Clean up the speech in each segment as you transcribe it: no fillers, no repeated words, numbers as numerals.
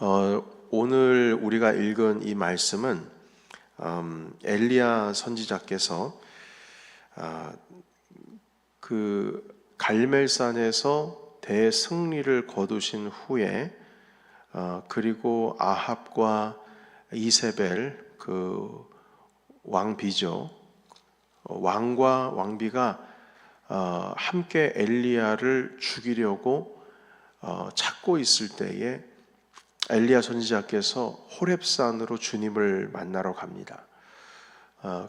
오늘 우리가 읽은 이 말씀은 엘리야 선지자께서 그 갈멜산에서 대승리를 거두신 후에 그리고 아합과 이세벨 그 왕비죠. 왕과 왕비가 함께 엘리야를 죽이려고 찾고 있을 때에 엘리야 선지자께서 호렙산으로 주님을 만나러 갑니다.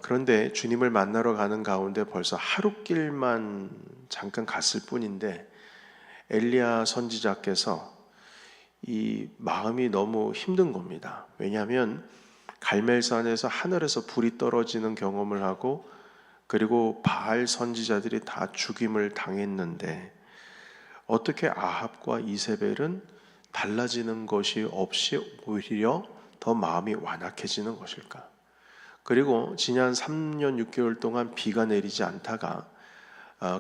그런데 주님을 만나러 가는 가운데 벌써 하룻길만 잠깐 갔을 뿐인데 엘리야 선지자께서 이 마음이 너무 힘든 겁니다. 왜냐하면 갈멜산에서 하늘에서 불이 떨어지는 경험을 하고 그리고 바알 선지자들이 다 죽임을 당했는데 어떻게 아합과 이세벨은 달라지는 것이 없이 오히려 더 마음이 완악해지는 것일까? 그리고 지난 3년 6개월 동안 비가 내리지 않다가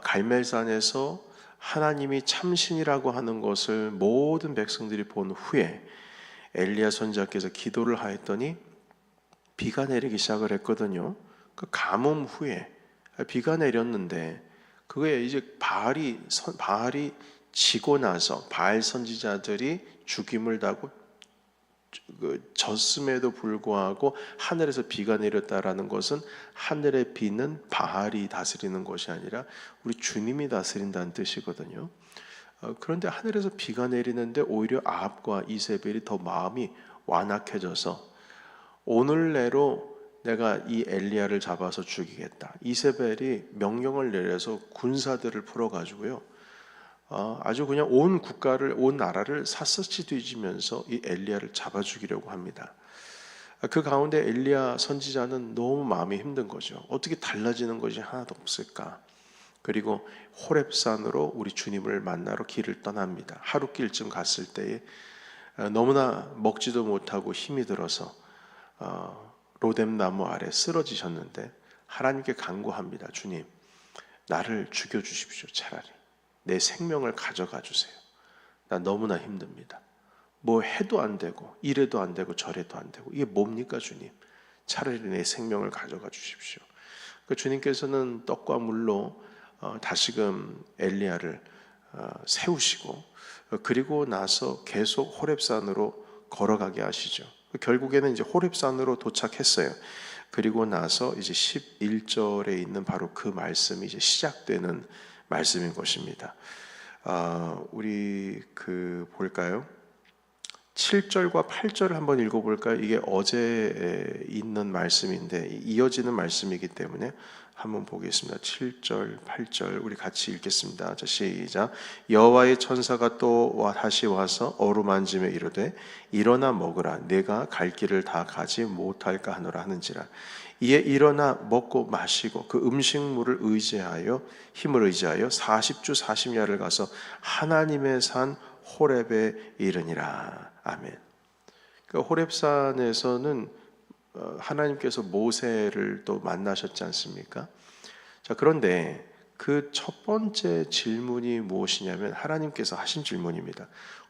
갈멜산에서 하나님이 참신이라고 하는 것을 모든 백성들이 본 후에 엘리야 선지자께서 기도를 하였더니 비가 내리기 시작을 했거든요. 그 가뭄 후에 비가 내렸는데 그게 이제 바알이 지고 나서 바알 선지자들이 죽임을 당하고 졌음에도 불구하고 하늘에서 비가 내렸다라는 것은 하늘의 비는 바알이 다스리는 것이 아니라 우리 주님이 다스린다는 뜻이거든요. 그런데 하늘에서 비가 내리는데 오히려 아합과 이세벨이 더 마음이 완악해져서 오늘 내로 내가 이 엘리야를 잡아서 죽이겠다. 이세벨이 명령을 내려서 군사들을 풀어가지고요. 아주 그냥 온 국가를, 온 나라를 샅샅이 뒤지면서 이 엘리야를 잡아 죽이려고 합니다. 그 가운데 엘리야 선지자는 너무 마음이 힘든 거죠. 어떻게 달라지는 것이 하나도 없을까? 그리고 호렙산으로 우리 주님을 만나러 길을 떠납니다. 하루길쯤 갔을 때에 너무나 먹지도 못하고 힘이 들어서 로뎀나무 아래 쓰러지셨는데 하나님께 간구합니다. 주님, 나를 죽여주십시오. 차라리 내 생명을 가져가 주세요. 나 너무나 힘듭니다. 뭐 해도 안 되고 이래도 안 되고 저래도 안 되고 이게 뭡니까 주님? 차라리 내 생명을 가져가 주십시오. 그 주님께서는 떡과 물로 다시금 엘리야를 세우시고 그리고 나서 계속 호렙산으로 걸어가게 하시죠. 결국에는 이제 호렙산으로 도착했어요. 그리고 나서 이제 11절에 있는 바로 그 말씀이 이제 시작되는 말씀인 것입니다. 우리 볼까요? 7절과 8절을 한번 읽어볼까요? 이게 어제 있는 말씀인데 이어지는 말씀이기 때문에 한번 보겠습니다. 7절, 8절 우리 같이 읽겠습니다. 자, 시작. 여호와의 천사가 또 다시 와서 어루만지며 이르되 일어나 먹으라. 내가 갈 길을 다 가지 못할까 하노라 하는지라. 이에 일어나 먹고 마시고 그 음식물을 의지하여 힘을 의지하여 40주 40야를 가서 하나님의 산 호렙에 이르니라. 아멘. 그러니까 호렙산에서는 하나님께서 모세를 또 만나셨지 않습니까? 자, 그런데 그 첫 번째 질문이 무엇이냐면 하나님께서 하신 질문입니다.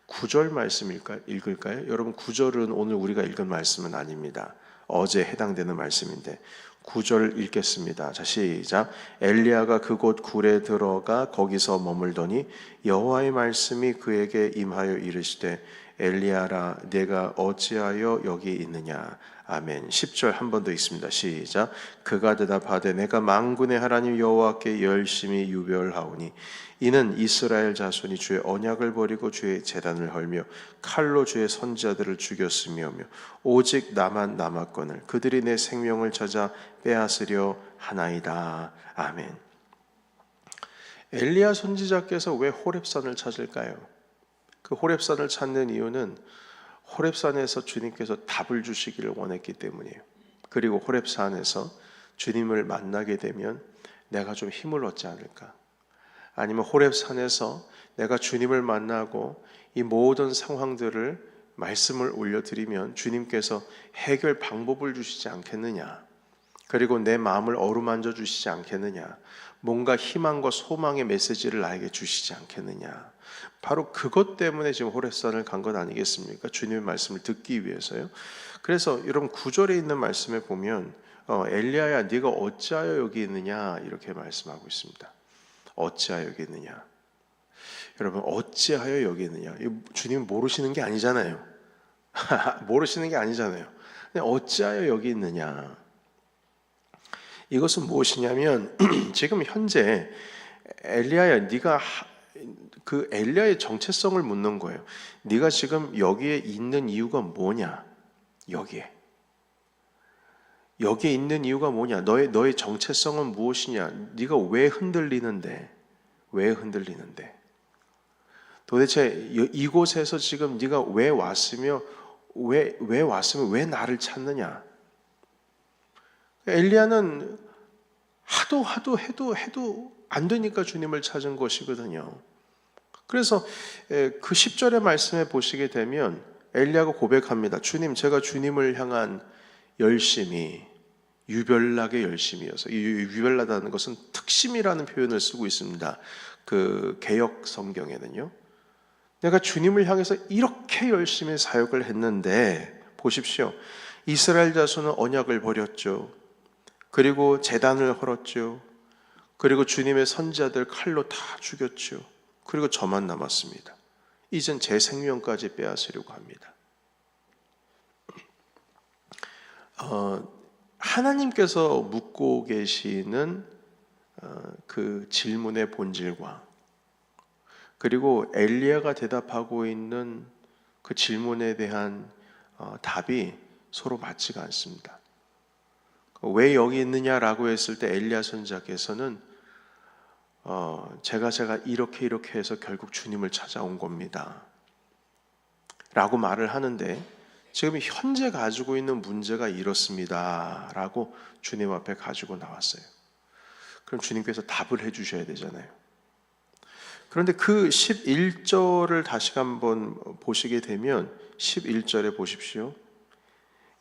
9절 말씀 읽을까요? 여러분 9절은 오늘 우리가 읽은 말씀은 아닙니다. 어제 해당되는 말씀인데 9절 읽겠습니다. 자, 시작. 엘리야가 그곳 굴에 들어가 거기서 머물더니 여호와의 말씀이 그에게 임하여 이르시되 엘리야라 내가 어찌하여 여기 있느냐. 아멘. 10절 한 번 더 읽습니다. 시작. 그가 대답하되 내가 만군의 하나님 여호와께 열심히 유별하오니 이는 이스라엘 자손이 주의 언약을 버리고 주의 제단을 헐며 칼로 주의 선지자들을 죽였으며 오직 나만 남았거늘 그들이 내 생명을 찾아 빼앗으려 하나이다. 아멘. 엘리야 선지자께서 왜 호렙산을 찾을까요? 그 호렙산을 찾는 이유는 호렙산에서 주님께서 답을 주시기를 원했기 때문이에요. 그리고 호렙산에서 주님을 만나게 되면 내가 좀 힘을 얻지 않을까? 아니면 호렙산에서 내가 주님을 만나고 이 모든 상황들을 말씀을 올려드리면 주님께서 해결 방법을 주시지 않겠느냐? 그리고 내 마음을 어루만져 주시지 않겠느냐? 뭔가 희망과 소망의 메시지를 나에게 주시지 않겠느냐? 바로 그것 때문에 지금 호렙산을 간 것 아니겠습니까? 주님의 말씀을 듣기 위해서요. 그래서 여러분 9절에 있는 말씀에 보면 엘리야야 네가 어찌하여 여기 있느냐 이렇게 말씀하고 있습니다. 어찌하여 여기 있느냐. 여러분 어찌하여 여기 있느냐. 주님 모르시는 게 아니잖아요. 모르시는 게 아니잖아요. 어찌하여 여기 있느냐. 이것은 무엇이냐면 지금 현재 엘리야야 네가 그 엘리야의 정체성을 묻는 거예요. 네가 지금 여기에 있는 이유가 뭐냐? 여기에 있는 이유가 뭐냐? 너의 정체성은 무엇이냐? 네가 왜 흔들리는데? 왜 흔들리는데? 도대체 이곳에서 지금 네가 왜 왔으며 왜 나를 찾느냐? 엘리야는 하도 해도 안 되니까 주님을 찾은 것이거든요. 그래서 그 10절의 말씀에 보시게 되면 엘리야가 고백합니다. 주님, 제가 주님을 향한 열심이 유별나게 열심이어서, 이 유별나다는 것은 특심이라는 표현을 쓰고 있습니다. 그 개역 성경에는요. 내가 주님을 향해서 이렇게 열심히 사역을 했는데 보십시오. 이스라엘 자손은 언약을 버렸죠. 그리고 제단을 헐었죠. 그리고 주님의 선지자들 칼로 다 죽였죠. 그리고 저만 남았습니다. 이젠 제 생명까지 빼앗으려고 합니다. 하나님께서 묻고 계시는 그 질문의 본질과 그리고 엘리야가 대답하고 있는 그 질문에 대한 답이 서로 맞지가 않습니다. 왜 여기 있느냐라고 했을 때 엘리야 선지자께서는 제가 이렇게 해서 결국 주님을 찾아온 겁니다 라고 말을 하는데, 지금 현재 가지고 있는 문제가 이렇습니다 라고 주님 앞에 가지고 나왔어요. 그럼 주님께서 답을 해 주셔야 되잖아요. 그런데 그 11절을 다시 한번 보시게 되면 11절에 보십시오.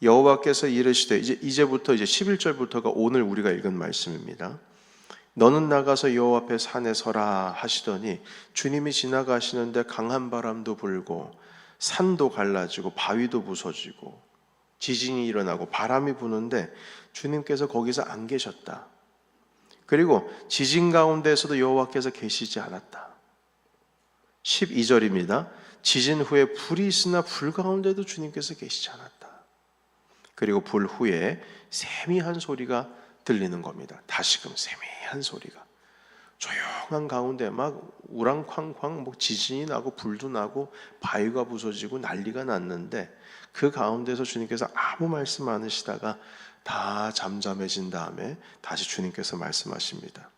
여호와께서 이르시되, 이제부터 11절부터가 오늘 우리가 읽은 말씀입니다. 너는 나가서 여호와 앞에 산에 서라 하시더니 주님이 지나가시는데 강한 바람도 불고 산도 갈라지고 바위도 부서지고 지진이 일어나고 바람이 부는데 주님께서 거기서 안 계셨다. 그리고 지진 가운데에서도 여호와께서 계시지 않았다. 12절입니다. 지진 후에 불이 있으나 불 가운데도 주님께서 계시지 않았다. 그리고 불 후에 세미한 소리가 들리는 겁니다. 다시금 세미한 소리가. 조용한 가운데 막 우랑쾅쾅 지진이 나고 불도 나고 바위가 부서지고 난리가 났는데 그 가운데서 주님께서 아무 말씀 안 하시다가 다 잠잠해진 다음에 다시 주님께서 말씀하십니다.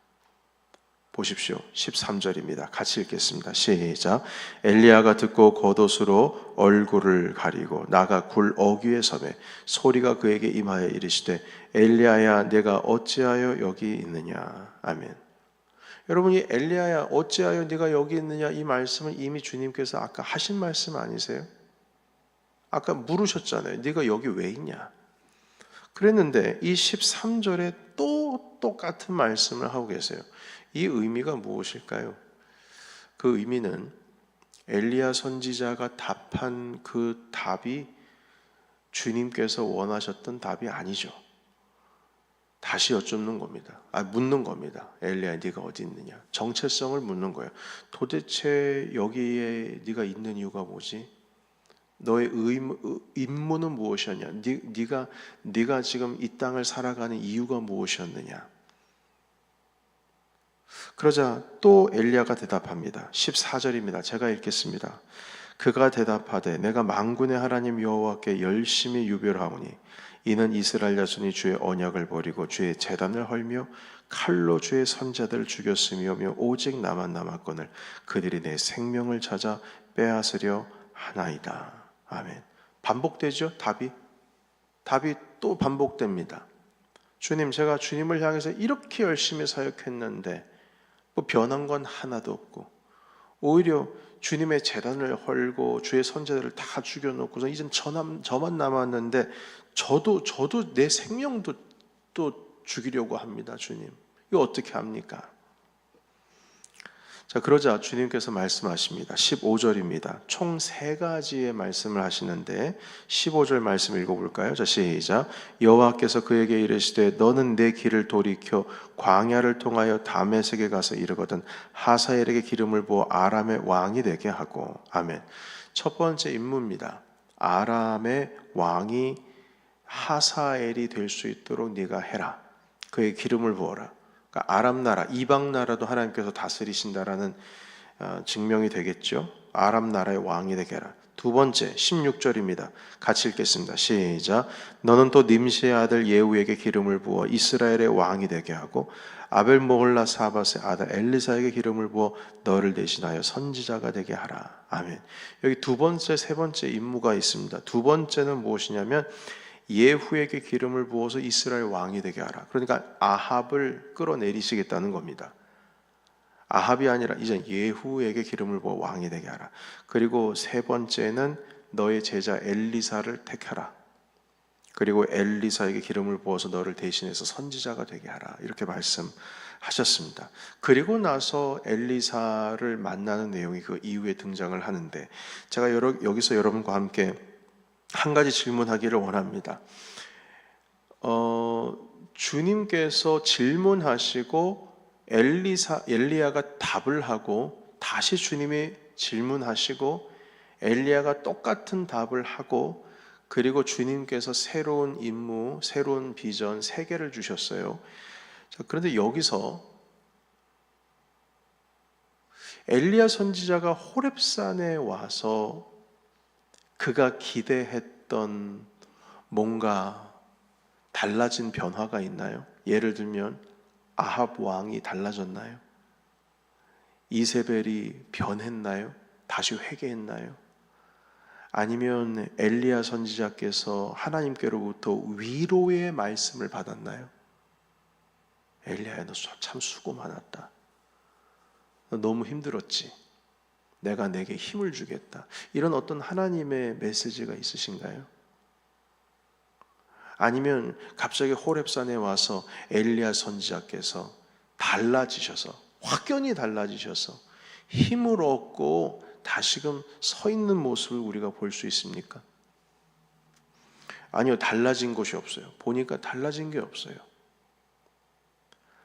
보십시오. 13절입니다. 같이 읽겠습니다. 시작. 엘리야가 듣고 겉옷으로 얼굴을 가리고 나가 굴 어귀에 서매 소리가 그에게 임하여 이르시되 엘리야야 내가 어찌하여 여기 있느냐. 아멘. 여러분, 이 엘리야야 어찌하여 네가 여기 있느냐 이 말씀은 이미 주님께서 아까 하신 말씀 아니세요? 아까 물으셨잖아요. 네가 여기 왜 있냐. 그랬는데 이 13절에 또 똑같은 말씀을 하고 계세요. 이 의미가 무엇일까요? 그 의미는 엘리야 선지자가 답한 그 답이 주님께서 원하셨던 답이 아니죠. 다시 여쭙는 겁니다. 묻는 겁니다. 엘리야 네가 어디 있느냐. 정체성을 묻는 거예요. 도대체 여기에 네가 있는 이유가 뭐지? 너의 임무는 무엇이었냐? 네가 지금 이 땅을 살아가는 이유가 무엇이었느냐? 그러자 또 엘리야가 대답합니다. 14절입니다. 제가 읽겠습니다. 그가 대답하되 내가 만군의 하나님 여호와께 열심히 유별하오니 이는 이스라엘 자손이 주의 언약을 버리고 주의 제단을 헐며 칼로 주의 선자들을 죽였으며 오직 나만 남았거늘 그들이 내 생명을 찾아 빼앗으려 하나이다. 아멘. 반복되죠? 답이 또 반복됩니다. 주님, 제가 주님을 향해서 이렇게 열심히 사역했는데 뭐 변한 건 하나도 없고 오히려 주님의 제단을 헐고 주의 선자들을 다 죽여놓고서 이젠 저만 남았는데 저도 내 생명도 또 죽이려고 합니다. 주님, 이거 어떻게 합니까? 자, 그러자 주님께서 말씀하십니다. 15절입니다. 총 3가지의 말씀을 하시는데 15절 말씀 읽어볼까요? 자, 시작. 여호와께서 그에게 이르시되 너는 내 길을 돌이켜 광야를 통하여 다메섹에 가서 이르거든 하사엘에게 기름을 부어 아람의 왕이 되게 하고. 아멘. 첫 번째 임무입니다. 아람의 왕이 하사엘이 될 수 있도록 네가 해라. 그의 기름을 부어라. 그러니까 아람 나라, 이방 나라도 하나님께서 다스리신다라는 증명이 되겠죠. 아람 나라의 왕이 되게 하라. 두 번째 16절입니다. 같이 읽겠습니다. 시작. 너는 또 님시의 아들 예후에게 기름을 부어 이스라엘의 왕이 되게 하고 아벨 모홀라 사밧의 아들 엘리사에게 기름을 부어 너를 대신하여 선지자가 되게 하라. 아멘. 여기 두 번째, 세 번째 임무가 있습니다. 두 번째는 무엇이냐면 예후에게 기름을 부어서 이스라엘 왕이 되게 하라. 그러니까 아합을 끌어내리시겠다는 겁니다. 아합이 아니라 이제 예후에게 기름을 부어 왕이 되게 하라. 그리고 세 번째는 너의 제자 엘리사를 택하라. 그리고 엘리사에게 기름을 부어서 너를 대신해서 선지자가 되게 하라. 이렇게 말씀하셨습니다. 그리고 나서 엘리사를 만나는 내용이 그 이후에 등장을 하는데, 제가 여기서 여러분과 함께 한 가지 질문하기를 원합니다. 주님께서 질문하시고 엘리야가 답을 하고 다시 주님이 질문하시고 엘리야가 똑같은 답을 하고 그리고 주님께서 새로운 임무, 새로운 비전 3개를 주셨어요. 자, 그런데 여기서 엘리야 선지자가 호렙산에 와서 그가 기대했던 뭔가 달라진 변화가 있나요? 예를 들면 아합 왕이 달라졌나요? 이세벨이 변했나요? 다시 회개했나요? 아니면 엘리야 선지자께서 하나님께로부터 위로의 말씀을 받았나요? 엘리야야, 너 참 수고 많았다. 너 너무 힘들었지. 내가 내게 힘을 주겠다. 이런 어떤 하나님의 메시지가 있으신가요? 아니면 갑자기 호렙산에 와서 엘리야 선지자께서 달라지셔서, 확연히 달라지셔서 힘을 얻고 다시금 서 있는 모습을 우리가 볼 수 있습니까? 아니요, 달라진 것이 없어요. 보니까 달라진 게 없어요.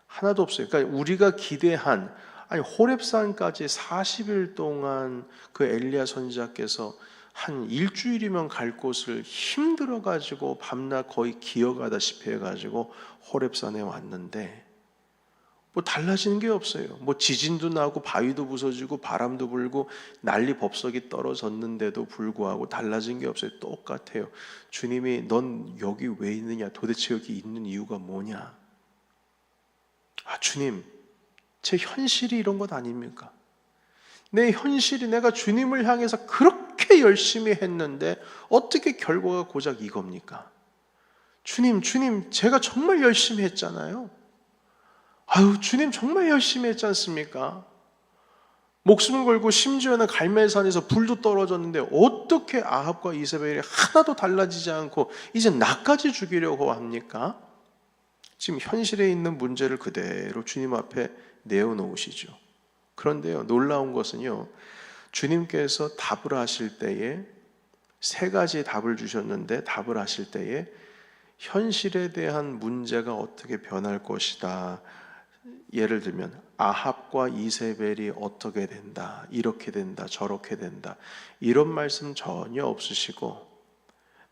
하나도 없어요. 그러니까 우리가 기대한, 아니 호렙산까지 40일 동안 그 엘리야 선지자께서 한 일주일이면 갈 곳을 힘들어 가지고 밤낮 거의 기어가다시피 해가지고 호렙산에 왔는데 뭐 달라지는 게 없어요. 뭐 지진도 나고 바위도 부서지고 바람도 불고 난리 법석이 떨어졌는데도 불구하고 달라진 게 없어요. 똑같아요. 주님이 넌 여기 왜 있느냐? 도대체 여기 있는 이유가 뭐냐? 아, 주님, 제 현실이 이런 것 아닙니까? 내 현실이 내가 주님을 향해서 그렇게 열심히 했는데 어떻게 결과가 고작 이겁니까? 주님, 제가 정말 열심히 했잖아요. 아유, 주님 정말 열심히 했지 않습니까? 목숨을 걸고 심지어는 갈멜산에서 불도 떨어졌는데 어떻게 아합과 이세벨이 하나도 달라지지 않고 이제 나까지 죽이려고 합니까? 지금 현실에 있는 문제를 그대로 주님 앞에 내어놓으시죠. 그런데요, 놀라운 것은요, 주님께서 답을 하실 때에 3가지 답을 주셨는데 답을 하실 때에 현실에 대한 문제가 어떻게 변할 것이다. 예를 들면 아합과 이세벨이 어떻게 된다, 이렇게 된다, 저렇게 된다, 이런 말씀 전혀 없으시고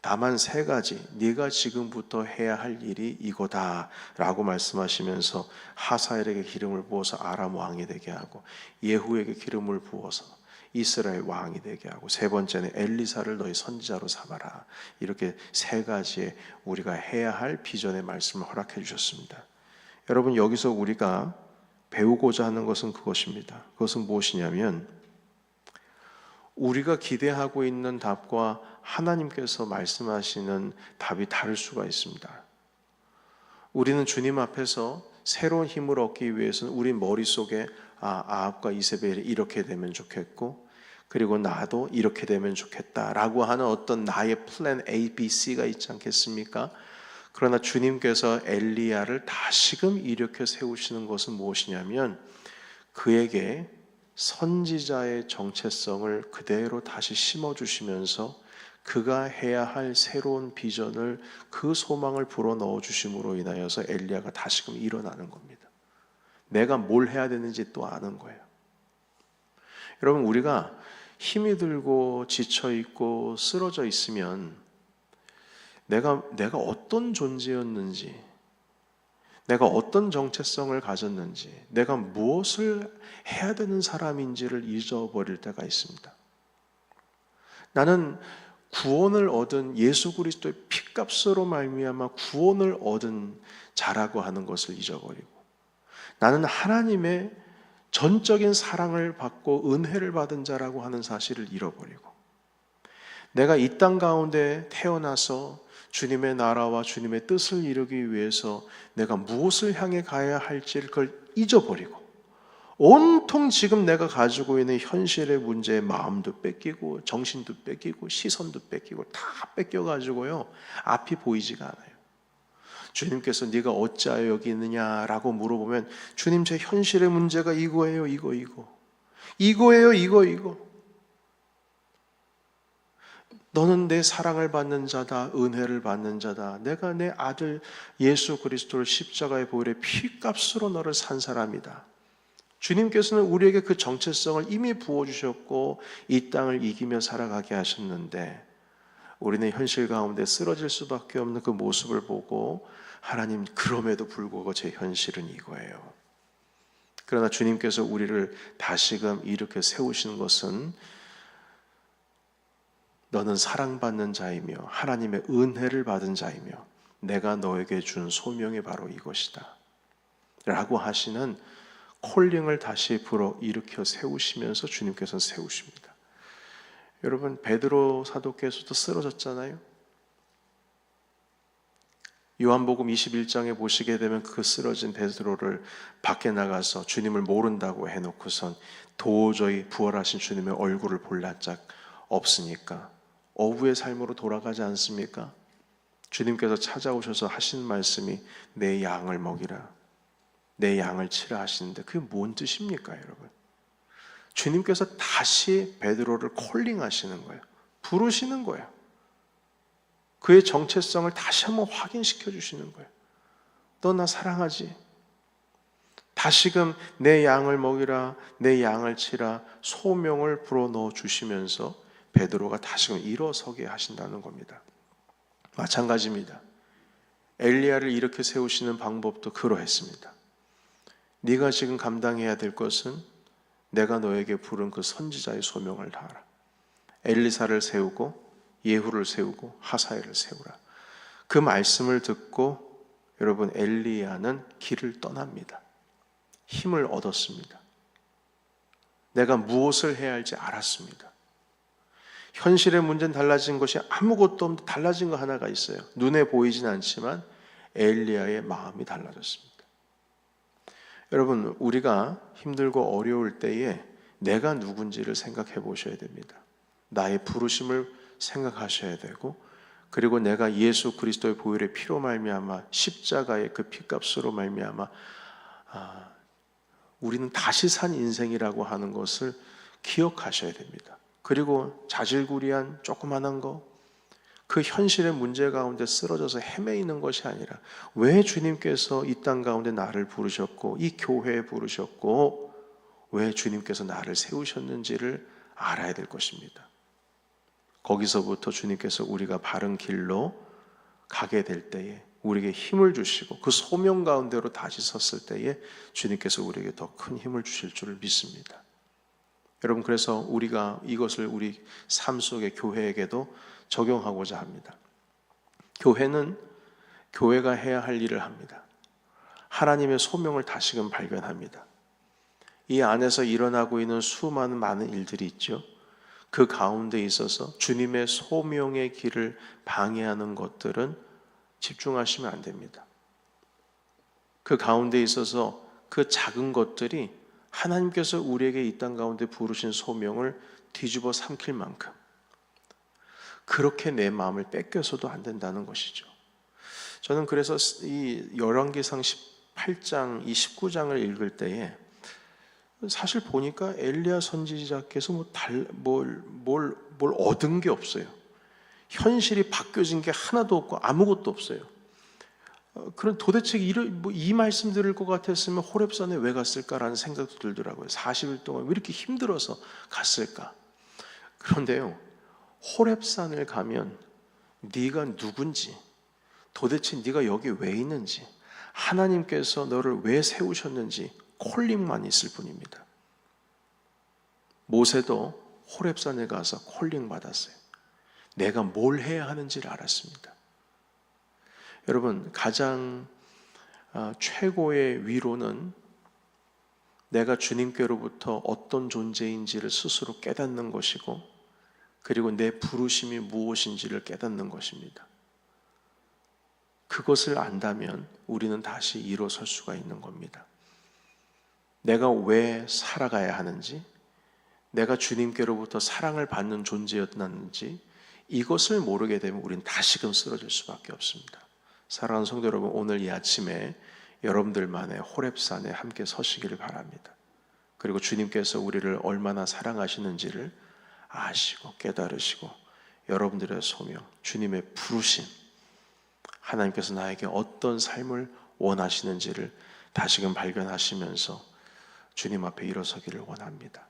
다만 3가지, 네가 지금부터 해야 할 일이 이거다 라고 말씀하시면서 하사엘에게 기름을 부어서 아람 왕이 되게 하고 예후에게 기름을 부어서 이스라엘 왕이 되게 하고 3번째는 엘리사를 너희 선지자로 삼아라. 이렇게 3가지의 우리가 해야 할 비전의 말씀을 허락해 주셨습니다. 여러분, 여기서 우리가 배우고자 하는 것은 그것입니다. 그것은 무엇이냐면 우리가 기대하고 있는 답과 하나님께서 말씀하시는 답이 다를 수가 있습니다. 우리는 주님 앞에서 새로운 힘을 얻기 위해서는 우리 머릿속에 아합과 이세벨이 이렇게 되면 좋겠고 그리고 나도 이렇게 되면 좋겠다라고 하는 어떤 나의 플랜 A, B, C가 있지 않겠습니까? 그러나 주님께서 엘리야를 다시금 일으켜 세우시는 것은 무엇이냐면 그에게 선지자의 정체성을 그대로 다시 심어주시면서 그가 해야 할 새로운 비전을, 그 소망을 불어넣어 주심으로 인하여서 엘리야가 다시금 일어나는 겁니다. 내가 뭘 해야 되는지 또 아는 거예요. 여러분, 우리가 힘이 들고 지쳐있고 쓰러져 있으면 내가 어떤 존재였는지, 내가 어떤 정체성을 가졌는지, 내가 무엇을 해야 되는 사람인지를 잊어버릴 때가 있습니다. 나는 구원을 얻은 예수 그리스도의 피값으로 말미암아 구원을 얻은 자라고 하는 것을 잊어버리고, 나는 하나님의 전적인 사랑을 받고 은혜를 받은 자라고 하는 사실을 잃어버리고, 내가 이 땅 가운데 태어나서 주님의 나라와 주님의 뜻을 이루기 위해서 내가 무엇을 향해 가야 할지를 그걸 잊어버리고, 온통 지금 내가 가지고 있는 현실의 문제에 마음도 뺏기고 정신도 뺏기고 시선도 뺏기고 다 뺏겨가지고요, 앞이 보이지가 않아요. 주님께서 네가 어찌하여 여기 있느냐라고 물어보면, 주님, 제 현실의 문제가 이거예요, 이거예요, 이거. 너는 내 사랑을 받는 자다, 은혜를 받는 자다. 내가 내 아들 예수 그리스도를 십자가에 보혈의 피값으로 너를 산 사람이다. 주님께서는 우리에게 그 정체성을 이미 부어주셨고 이 땅을 이기며 살아가게 하셨는데, 우리는 현실 가운데 쓰러질 수밖에 없는 그 모습을 보고, 하나님, 그럼에도 불구하고 제 현실은 이거예요. 그러나 주님께서 우리를 다시금 일으켜 세우시는 것은, 너는 사랑받는 자이며 하나님의 은혜를 받은 자이며 내가 너에게 준 소명이 바로 이것이다 라고 하시는 콜링을 다시 불어 일으켜 세우시면서 주님께서는 세우십니다. 여러분, 베드로 사도께서도 쓰러졌잖아요. 요한복음 21장에 보시게 되면 그 쓰러진 베드로를 밖에 나가서 주님을 모른다고 해놓고선 도저히 부활하신 주님의 얼굴을 볼 낯짝 없으니까 어부의 삶으로 돌아가지 않습니까? 주님께서 찾아오셔서 하신 말씀이 내 양을 먹이라, 내 양을 치라 하시는데, 그게 뭔 뜻입니까, 여러분? 주님께서 다시 베드로를 콜링하시는 거예요. 부르시는 거예요. 그의 정체성을 다시 한번 확인시켜 주시는 거예요. 너 나 사랑하지? 다시금 내 양을 먹이라, 내 양을 치라 소명을 불어넣어 주시면서 베드로가 다시금 일어서게 하신다는 겁니다. 마찬가지입니다. 엘리야를 일으켜 세우시는 방법도 그러했습니다. 네가 지금 감당해야 될 것은 내가 너에게 부른 그 선지자의 소명을 다하라. 엘리사를 세우고 예후를 세우고 하사엘을 세우라. 그 말씀을 듣고 여러분, 엘리야는 길을 떠납니다. 힘을 얻었습니다. 내가 무엇을 해야 할지 알았습니다. 현실의 문제는 달라진 것이 아무것도 없는데 달라진 거 하나가 있어요. 눈에 보이진 않지만 엘리야의 마음이 달라졌습니다. 여러분, 우리가 힘들고 어려울 때에 내가 누군지를 생각해 보셔야 됩니다. 나의 부르심을 생각하셔야 되고, 그리고 내가 예수 그리스도의 보혈의 피로 말미암아 십자가의 그 피값으로 말미암아 우리는 다시 산 인생이라고 하는 것을 기억하셔야 됩니다. 그리고 자질구리한 조그만한 거, 그 현실의 문제 가운데 쓰러져서 헤매이는 것이 아니라, 왜 주님께서 이 땅 가운데 나를 부르셨고 이 교회에 부르셨고 왜 주님께서 나를 세우셨는지를 알아야 될 것입니다. 거기서부터 주님께서 우리가 바른 길로 가게 될 때에 우리에게 힘을 주시고, 그 소명 가운데로 다시 섰을 때에 주님께서 우리에게 더 큰 힘을 주실 줄을 믿습니다. 여러분, 그래서 우리가 이것을 우리 삶 속의 교회에게도 적용하고자 합니다. 교회는 교회가 해야 할 일을 합니다. 하나님의 소명을 다시금 발견합니다. 이 안에서 일어나고 있는 수많은 많은 일들이 있죠. 그 가운데 있어서 주님의 소명의 길을 방해하는 것들은 집중하시면 안 됩니다. 그 가운데 있어서 그 작은 것들이 하나님께서 우리에게 이 땅 가운데 부르신 소명을 뒤집어 삼킬 만큼 그렇게 내 마음을 뺏겨서도 안 된다는 것이죠. 저는 그래서 이 열왕기상 18장, 이 19장을 읽을 때에 사실 보니까 엘리야 선지자께서 뭘 얻은 게 없어요. 현실이 바뀌어진 게 하나도 없고 아무것도 없어요. 그런 도대체 이 말씀 들을 것 같았으면 호렙산에 왜 갔을까라는 생각도 들더라고요. 40일 동안 왜 이렇게 힘들어서 갔을까? 그런데요, 호렙산을 가면 네가 누군지, 도대체 네가 여기 왜 있는지, 하나님께서 너를 왜 세우셨는지 콜링만 있을 뿐입니다. 모세도 호렙산에 가서 콜링 받았어요. 내가 뭘 해야 하는지를 알았습니다. 여러분, 가장 최고의 위로는 내가 주님께로부터 어떤 존재인지를 스스로 깨닫는 것이고, 그리고 내 부르심이 무엇인지를 깨닫는 것입니다. 그것을 안다면 우리는 다시 일어설 수가 있는 겁니다. 내가 왜 살아가야 하는지, 내가 주님께로부터 사랑을 받는 존재였는지, 이것을 모르게 되면 우리는 다시금 쓰러질 수밖에 없습니다. 사랑하는 성도 여러분, 오늘 이 아침에 여러분들만의 호렙산에 함께 서시기를 바랍니다. 그리고 주님께서 우리를 얼마나 사랑하시는지를 아시고 깨달으시고, 여러분들의 소명, 주님의 부르심, 하나님께서 나에게 어떤 삶을 원하시는지를 다시금 발견하시면서 주님 앞에 일어서기를 원합니다.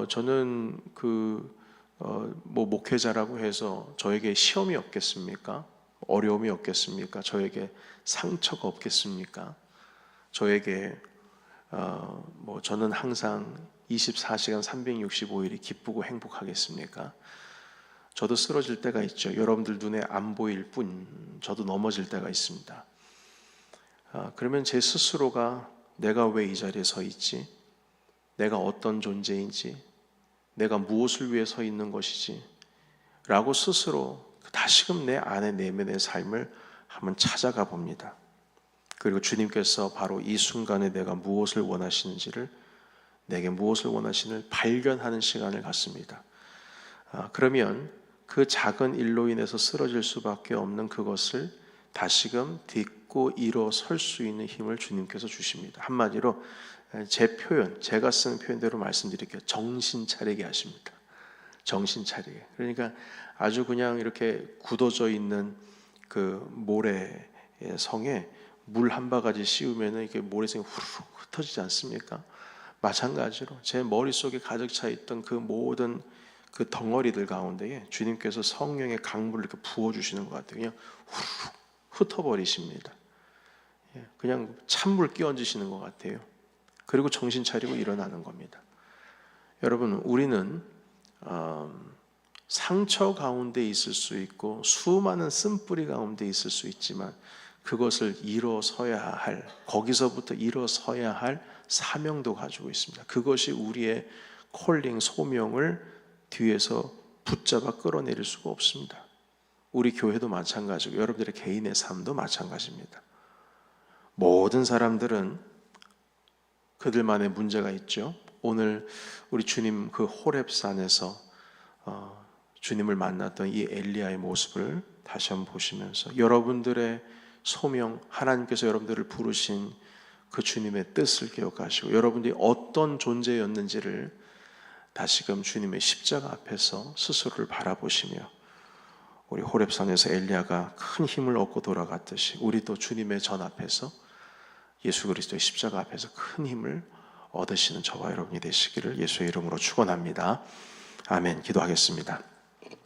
저는 목회자라고 해서 저에게 시험이 없겠습니까? 어려움이 없겠습니까? 저에게 상처가 없겠습니까? 저에게 저는 항상 24시간 365일이 기쁘고 행복하겠습니까? 저도 쓰러질 때가 있죠. 여러분들 눈에 안 보일 뿐 저도 넘어질 때가 있습니다. 그러면 제 스스로가 내가 왜 이 자리에 서 있지? 내가 어떤 존재인지, 내가 무엇을 위해 서 있는 것이지? 라고 스스로 다시금 내 안의 내면의 삶을 한번 찾아가 봅니다. 그리고 주님께서 바로 이 순간에 내가 무엇을 원하시는지를, 내게 무엇을 원하시는지를 발견하는 시간을 갖습니다. 그러면 그 작은 일로 인해서 쓰러질 수밖에 없는 그것을 다시금 딛고 일어설 수 있는 힘을 주님께서 주십니다. 한마디로 제 표현, 제가 쓰는 표현대로 말씀드릴게요. 정신 차리게 하십니다. 정신 차리게. 그러니까 아주 그냥 이렇게 굳어져 있는 그 모래 성에 물 한 바가지 씌우면은 이게 모래성이 후루룩 흩어지지 않습니까? 마찬가지로 제 머릿속에 가득 차 있던 그 모든 그 덩어리들 가운데에 주님께서 성령의 강물을 이렇게 부어주시는 것 같아요. 그냥 후루룩 흩어버리십니다. 그냥 찬물 끼얹으시는 것 같아요. 그리고 정신 차리고 일어나는 겁니다. 여러분, 우리는 상처 가운데 있을 수 있고 수많은 쓴뿌리 가운데 있을 수 있지만 그것을 일어서야 할, 거기서부터 일어서야 할 사명도 가지고 있습니다. 그것이 우리의 콜링, 소명을 뒤에서 붙잡아 끌어내릴 수가 없습니다. 우리 교회도 마찬가지고 여러분들의 개인의 삶도 마찬가지입니다. 모든 사람들은 그들만의 문제가 있죠. 오늘 우리 주님 그 호렙산에서 주님을 만났던 이 엘리야의 모습을 다시 한번 보시면서 여러분들의 소명, 하나님께서 여러분들을 부르신 그 주님의 뜻을 기억하시고 여러분들이 어떤 존재였는지를 다시금 주님의 십자가 앞에서 스스로를 바라보시며 우리 호렙산에서 엘리야가 큰 힘을 얻고 돌아갔듯이 우리도 주님의 전 앞에서 예수 그리스도의 십자가 앞에서 큰 힘을 얻으시는 저와 여러분이 되시기를 예수의 이름으로 축원합니다. 아멘. 기도하겠습니다.